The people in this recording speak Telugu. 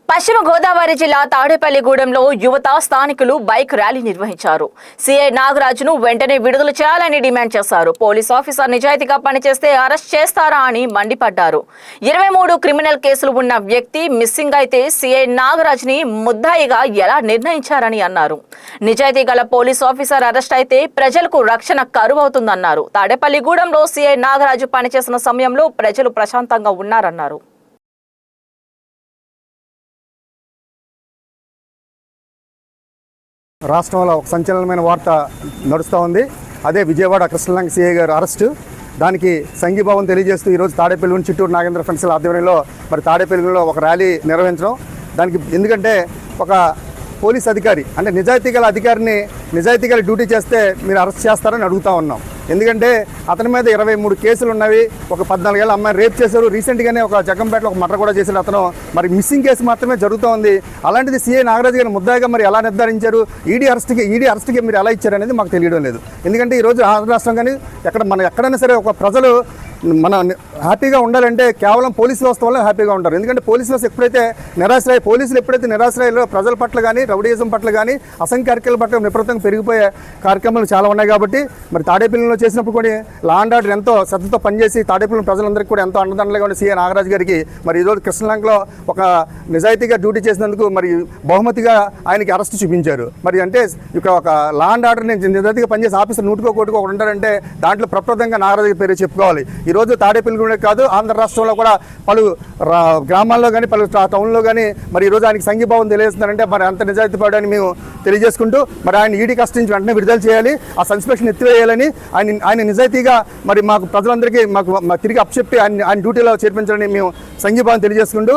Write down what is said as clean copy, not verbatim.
పశ్చిమ గోదావరి జిల్లా తాడేపల్లిగూడెంలో యువత స్థానికులు బైక్ ర్యాలీ నిర్వహించారు. సీఐ నాగరాజును వెంటనే విడుదల చేయాలని డిమాండ్ చేశారు. పోలీస్ ఆఫీసర్ నిజాయితీగా పనిచేస్తే అరెస్ట్ చేస్తారా అని మండిపడ్డారు. 23 క్రిమినల్ కేసులు ఉన్న వ్యక్తి మిస్సింగ్ అయితే సీఐ నాగరాజ్ని ముద్దాయిగా ఎలా నిర్ణయించారని అన్నారు. నిజాయితీ గల పోలీస్ ఆఫీసర్ అరెస్ట్ అయితే ప్రజలకు రక్షణ కరువవుతుందన్నారు. తాడేపల్లిగూడెంలో సీఐ నాగరాజు పనిచేసిన సమయంలో ప్రజలు ప్రశాంతంగా ఉన్నారన్నారు. రాష్ట్రంలో ఒక సంచలనమైన వార్త నడుస్తూ ఉంది. అదే విజయవాడ కృష్ణలంక సిఐ గారు అరెస్టు. దానికి సంఘీభావం తెలియజేస్తూ ఈరోజు తాడేపల్లిగూడెం చిట్టూరు నాగేంద్ర ఫ్రెండ్స్ల ఆధ్వర్యంలో మరి తాడేపల్లిగూడెంలో ఒక ర్యాలీ నిర్వహించడం. దానికి ఎందుకంటే ఒక పోలీస్ అధికారి అంటే నిజాయితీ గల అధికారిని నిజాయితీ గల డ్యూటీ చేస్తే మీరు అరెస్ట్ చేస్తారని అడుగుతూ ఉన్నాం. ఎందుకంటే అతని మీద 23 కేసులు ఉన్నవి. ఒక 14 ఏళ్ళ అమ్మాయిని రేప్ చేశారు. రీసెంట్గానే ఒక జగ్గంపేటలో ఒక మర్డర్ కూడా చేశారు అతను. మరి మిస్సింగ్ కేసు మాత్రమే జరుగుతూ ఉంది. అలాంటిది సీఐ నాగరాజు గారిని ముద్దాయిగా మరి ఎలా నిర్ధారించారు? ఈడీ అరెస్ట్కి మీరు ఎలా ఇచ్చారు అనేది మాకు తెలియడం లేదు. ఎందుకంటే ఈరోజు ఆంధ్ర రాష్ట్రం కానీ ఎక్కడైనా సరే ఒక ప్రజలు మన హ్యాపీగా ఉండాలంటే కేవలం పోలీస్ వ్యవస్థ వల్ల హ్యాపీగా ఉంటారు. ఎందుకంటే పోలీస్ వ్యవస్థ పోలీసులు ఎప్పుడైతే నిరాశ్రయాల్లో ప్రజల పట్ల కానీ రౌడీయిజం పట్ల కానీ అసంఖ్య కార్యక్రమాల పట్ల విపరీతంగా పెరిగిపోయే కార్యక్రమాలు చాలా ఉన్నాయి. కాబట్టి మరి తాడేపల్లిలో చేసినప్పుడు కూడా లా అండ్ ఆర్డర్ ఎంతో శ్రద్ధతో పనిచేసి తాడేపల్లి ప్రజలందరికీ కూడా ఎంతో అండదండలుగా ఉన్న సీఐ నాగరాజు గారికి మరి ఈరోజు కృష్ణలంకలో ఒక నిజాయితీగా డ్యూటీ చేసినందుకు మరి బహుమతిగా ఆయనకి అరెస్ట్ చూపించారు. మరి అంటే ఇక ఒక లా అండ్ ఆర్డర్ నిజాయితీగా పనిచేసి ఆఫీసర్ 100 ఒకటి ఉంటారంటే దాంట్లో ప్రప్రదంగా నాగరాజు పేరు చెప్పుకోవాలి. ఈరోజు తాడేపల్లిగూడెం కాదు ఆంధ్ర రాష్ట్రంలో కూడా పలు గ్రామాల్లో కానీ పలు టౌన్లో కానీ మరి ఈరోజు ఆయనకి సంఘీభావం తెలియజేస్తున్నారంటే మరి అంత నిజాయితీ పడని మేము తెలియజేసుకుంటూ మరి ఆయన ఈడీ కస్టడీ నుంచి వెంటనే విడుదల చేయాలి, ఆ సస్పెన్షన్ ఎత్తివేయాలని ఆయన నిజాయితీగా మరి మాకు ప్రజలందరికీ మాకు తిరిగి అప్పచెప్పి ఆయన డ్యూటీలో చేర్పించాలని మేము సంఘీభావం తెలియజేసుకుంటూ